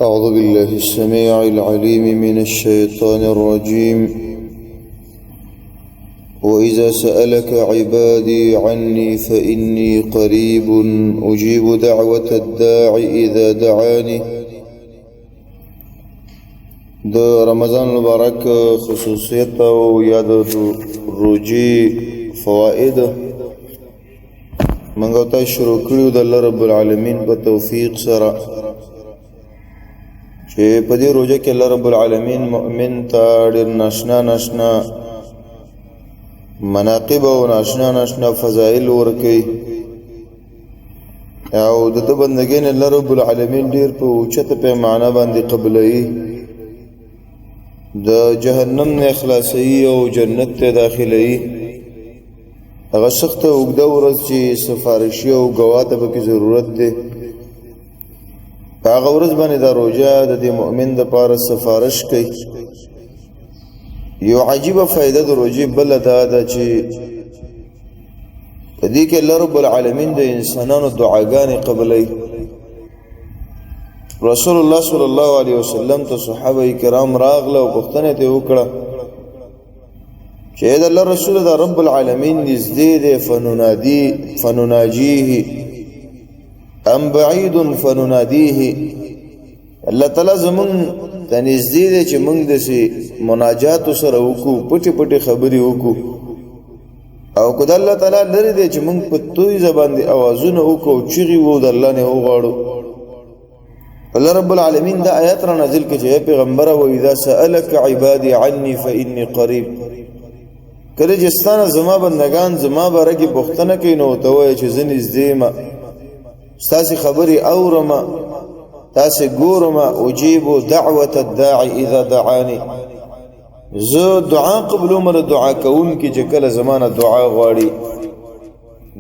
أعوذ بالله السميع العليم من الشيطان الرجيم. وإذا سألك عبادي عني فإني قريب أجيب دعوة الداع إذا دعاني. د رمضان المبارک خصوصیت او یا د روجي فواید منګو ته شروع کړو د الله رب العالمین په توفیق سره چې په دې روزه کې الله رب العالمین مؤمن ته ډېر ناشنا مناقب او ناشنا فضائل ورکوي او د بندګۍ نه الله رب العالمین ډېر په اوچته پیمانه باندې قبلوي، د جهنم نه اخلاصي او جنت ته داخلي. هغه سخت اوږده ورځ چې سفارشي او ګواه ته پکې ضرورت دی، هغه ورځ باندې دا روژه د دې مؤمن دپاره سفارش کوي. یو عجیبه فایده د روژې بله دا ده چې په دې کې الله رب العالمین د انسانانو دعاګانې قبلوي. رسول الله صلی الله علیه وسلم ته صحابه کرام راغله او پوښتنه ته وکړه چې د الله رسول د رب العالمین نږدې دی فنناجيه ام بعید فنناديه. الله تعالی زمون ته نږدې دی چې موږ داسې مناجات سره وکړو، پټې خبرې وکړو، او که د الله تعالی لرې دی چې موږ په توی زبان دي اوازونه وکړو، چغې وو د الله نه وغواړو. الله رب العالمین دا آیات را نازل کړي چې پیغمبره وإذا سألك عبادي عني فإني قریب. کله چې ستانه زما بندگان زما باره کې پوښتنه کوي نو ورته وایه چې زه نږدې یم، ستاسې خبرې اورم، تاسې ګورم. اجیب دعوة الداع اذا دعاني. زه دعا قبلوم د دعا کوونکي چې کله زمانه دعا غواړي.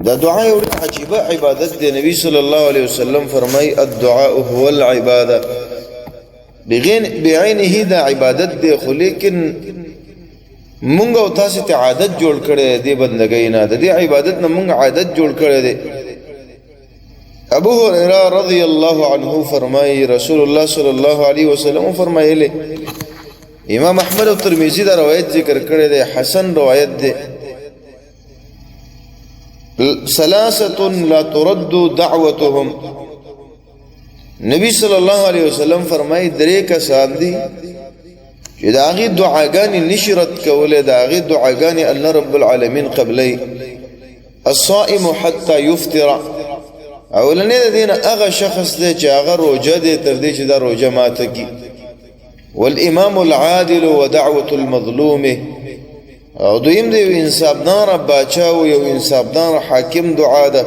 دا دعا یو عجیبه عبادت دی. نبی صلی الله علیه وسلم فرمای الدعاء هو العباده. بعینه دا عبادت دی، خو لیکن مونږ او تاسو ته عادت جوړ کړی دی بندګۍ نه، د دې عبادت نه مونږ عادت جوړ کړی دی. ابو هريره رضی الله عنه فرمای رسول الله صلی الله علیه وسلم فرمایلی، امام احمد او ترمذی دا روایت ذکر کړی دی، حسن روایت دی. ثلاثه لا ترد دعوتهم. نبی صلی الله علیه وسلم فرمای درې کسان دي چې د هغې دعاګانې نشي رد کولی، د هغې دعاګانې الله رب العالمین قبلی. الصائم حتی یفطر. اولنی د دې نه هغه شخص دی چې هغه روژه دی تر دې چې دا روژه ماته کي. والامام العادل ودعوة المظلوم. او دویم د یو انصافدار باچا او یو انصافدار حاکم دعا ده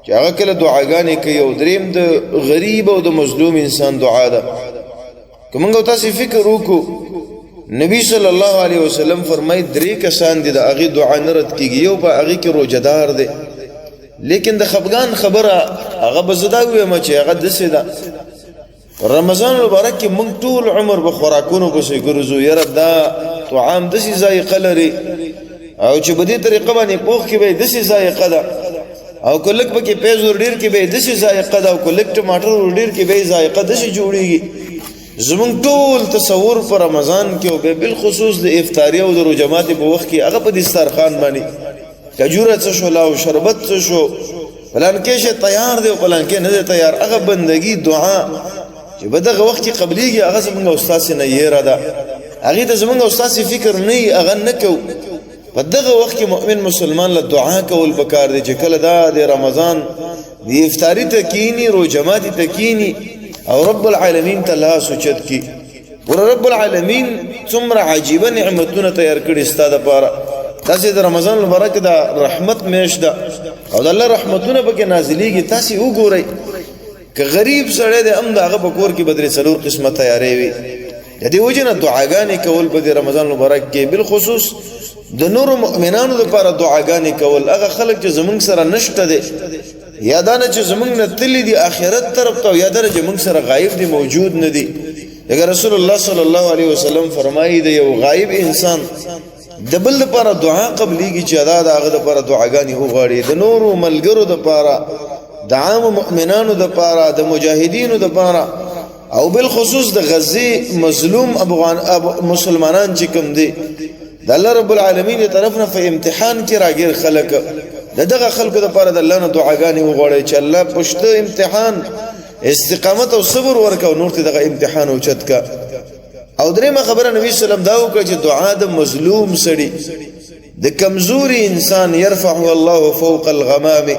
چې هغه کله دعاګانې کوي. او دریم د غریب او د مظلوم انسان دعا ده. که موږ تاسې فکر وکړو، نبی صلی الله علیه وسلم فرمایي درې کسان دي د هغې دعا نه رد کېږي. یو په هغې کې روژهدار دی، لیکن د خفګان خبره هغه به زه دا ووایم چې هغه داسې ده. رمضان مبارک کې موږ ټول عمر به خوراکونو پسې ګرځو، یاره دا طعام داسې ذایقه لري او چې په دې طریقه باندې پوخ کې به یې داسې ذایقه ده، او که لږ پکې پیاز ور ډېر کې به یې داسې ذایقه ده، او که لږ ټماټر ور ډېر کې به یې ذایقه داسې جوړېږي. زمونږ ټول تصور په رمضان کې او بالخصوص د افطاري او د روژه ماتې په وخت کې هغه په دسترخوان باندې کجوره څه شو، لاو شربت څه شو، پلانکې شی تیار دی او پلانکې نه دی تیار. هغه بندګي دعا چې په دغه وخت کې قبلېږي هغه زمونږ او ستاسې نه یېره ده، هغې ته زمونږ او ستاسې فکر نه وي، هغه نه کوو. په دغه وخت کې مؤمن مسلمان له دعا کول پکار دی چې کله دا د رمضان د افطاري ته کینی، روژه ماتې ته کینی او رب العالمین ته لاس اوچت کړي. ور رب العالمین څومره عجیبه نعمتونه تیار کړي ستا دپاره. تاسې د رمضان مبارک د رحمت میاشت ده او د الله رحمتونه پکې نازلیږي. تاسې وګورئ، که غریب سړی دی هم د هغه په کور کې به درې څلور قسمه تیارې وي. د دې وجې نه دعاګانې کول په دې رمضان مبارک کې، بالخصوص د نورو مؤمنانو دپاره دعاګانې کول. هغه خلک چې زمونږ سره نشته دی، یا دا نه چې زمونږ نه تللی دي آخرت طرف ته، یا دا نه چې مونږ سره غایب دي، موجود نه دي. لکه رسول الله صلی الله علیه وسلم فرمایي د یو غایب انسان د بل لپاره دعا قبلېږي چې دا د هغه دپاره دعاګانې وغواړي. د نورو ملګرو دپاره، د عام مؤمنانو دپاره، د مجاهدینو دپاره او بالخصوص د غزه مظلوم افغان مسلمانان چې کوم دي د الله رب العالمین طرفنا په امتحان کې راګیر خلک دغه خلکو لپاره د الله نه دعاګانې وغواړي چې الله پښته امتحان استقامت او صبر ورکاو نور ته دغه امتحان او چت کا او درېمه خبره نبی صلی الله علیه وسلم دا وکړه چې دعا د مظلوم سړي د کمزوري انسان يرفع الله فوق الغمام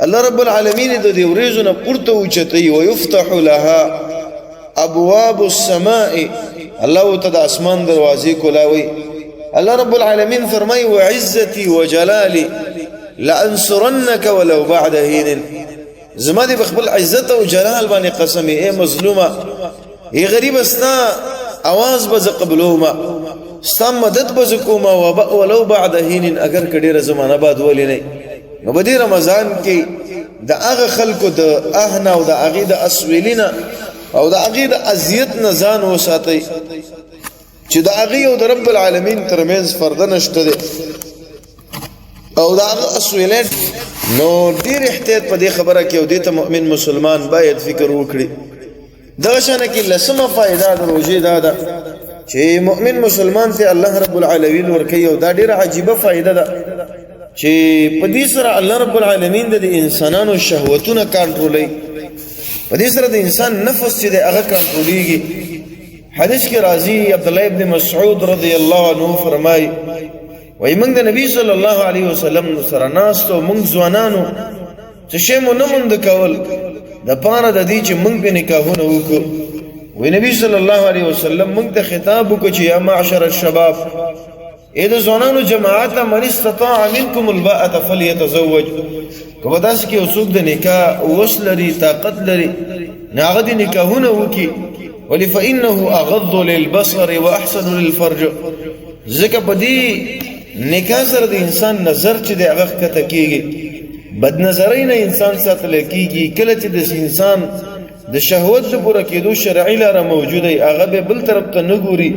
الله رب العالمین د دې ورېزو نه پورته اوچتي او يفتح لها ابواب السماء الله تعالی اسمان دروازې کولاوي الله رب العالمین فرمای وعزتي وجلالي لانصرنك ولو بعد حين زما دې بخبل عزت او جلال باندې قسم اے مظلومه ای غریب استا आवाज بز قبلوما ستا مدد بز کوما ولو بعد حين اگر کډیره زمانہ بعد ولې نه نو بدی رمضان کې د هغه خلکو د اهنا او د عقیده اسویلینا او د عقیده ازیت نه ځان وساتي چې د هغه او د رب العالمین ترمنځ فرد نشته دي او د هغه اسویلات نو ډیر احتیاط په دې خبره کې او د مؤمن مسلمان باید فکر وکړي دا شانه کې لسمه فائدہ د روزې ده چې مؤمن مسلمان ته الله رب العالمین ورکي او دا ډیره عجیبه فائدہ ده چې په دې سره الله رب العالمین د انسانانو شهوتونه کنټرولوي په دې سره د انسان نفس چې هغه کنټرولېږي حدیث کې راځي عبد الله ابن مسعود رضی الله عنه فرمایي وای موږ د نبی صلی الله علیه وسلم سره ناستو موږ ځوانانو چې شمو نه مونږ کول د پاره د دې چې موږ په نکاحونه وکړو وای نبی صلی الله علیه وسلم موږ ته خطاب وکړ چې یا معشر الشباب اې د ځوانانو جماعت من استطاع منکم الباءة فليتزوج کومه داس کې اوسوب د نکاح وسلري طاقت لري ناغه د نکاحونه وکي ولي فانه اغض للبصر واحسن للفرج ځکه په دې نکاح سره د انسان نظر چې د هغه کته کیږي بد نظرۍ نه انسان ساتل کیږي کله چې د انسان د شهوت پوره کېدو شرعي لاره موجوده هغه به بل طرف ته نه ګوري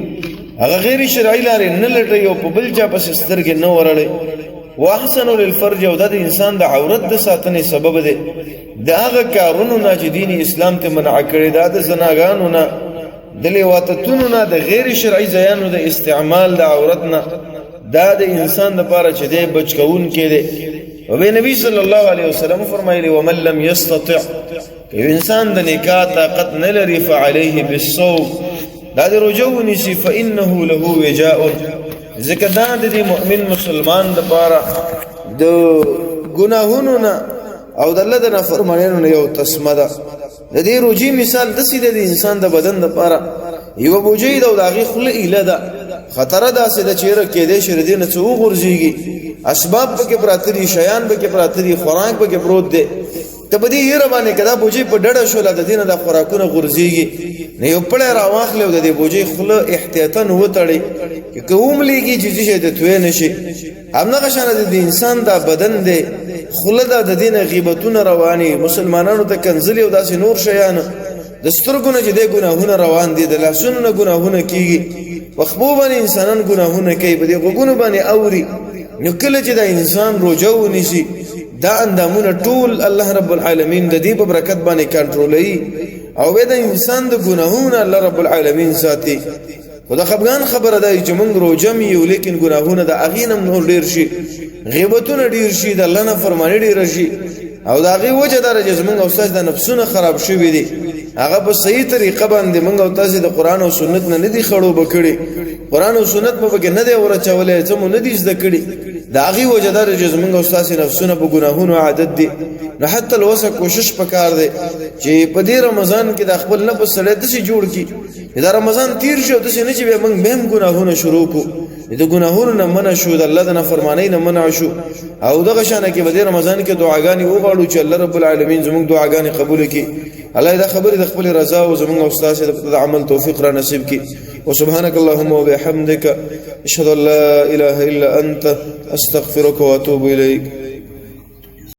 هغه غیر شرعي لاره نه لټي او په بل چا پس سترګې نه ورړي واحسن للفرج او د انسان د عورت د ساتنې سبب دی د هغه کارونو نه چې دین اسلام ته منع کړی دا د زناګانو نه د لیواتتونو نه د غیر شرعي ځایانو د استعمال د عورت نه دا د انسان لپاره چې دی بچ کون کې دی او نبی صلی الله علیه وسلم فرمایلی ومن لم يستطع که انسان د نکاح طاقت نه لري فعليه بالصوم دا د رجوع نسی فانه له وجاء ځکه دا د مؤمن مسلمان لپاره د ګناهونو نه او د الله د نافرمانیو نه یو تسمه ده د دې روجي مثال د سیده د انسان د بدن لپاره یو بوجي د هغه خله اله ده خطر ده سیده چیرې کې دې شر دي نه څو غورځيږي اسباب پکې پراتري شیان پکې پراتري خوراک پکې پروت دي ته به دې هر باندې کدا بوجي په ډډه شول د دینه د خوراکونو غورځيږي نه یو پړې راواخلې د دې بوجي خله احتیاطاً وتړي چې کوم لګي چې څه ته توې نشي همغه شانه د انسان د بدن دی خله د دینه غیبتونه رواني مسلمانانو ته کنځلي او داسې نور شیان د سترګونو چې د ګناهونه روان دي د لاسونو نه ګناهونه کیږي وخبوبن انسانان ګناهونه کوي په دې غوګونو باندې اوري نو کله چې د انسان روجو ونیسي دا اندامونه ټول الله رب العالمین د دې په برکت باندې کنټرولوي او به د انسان د ګناهونو الله رب العالمین ساتي خدا خفغان خبره ده چې موږ روجم یو لیکن ګناهونه د اغینم نور ډیر شي غیبتونه ډیر شي د الله نه فرمانی ډیر شي او دا غي وجه درجه موږ او ساج د نفسونه خراب شوی دي هغه په صحیح طریقه باندې موږ او تاسو د قران او سنت نه دي خړو بکړي قران او سنت په کې نه دی ورچولې څه مو نه دي زده کړي دا غي وجه درجه موږ او تاسو نفسونه په ګناهونو عادت دي نو حتی لوسه کوشش وکړ دي چې په دې رمضان کې د خپل نفس سره د شي جوړ کی دا رمضان تیر شو د شي نه چې موږ به ګناهونه شروع کو د ګناهونو نه منع شو د الله د نافرمانی نه منع شو او دغه شانه کې په رمضان کې دعاګانې وغواړو چې الله رب العالمین زموږ دعاګانې قبول کړي الله دا خبره د خپل رضا او زموږ او استاد د عمل توفیق را نصیب کړي وسبحانك اللهم وبحمدك اشهد ان لا اله الا انت استغفرك واتوب اليك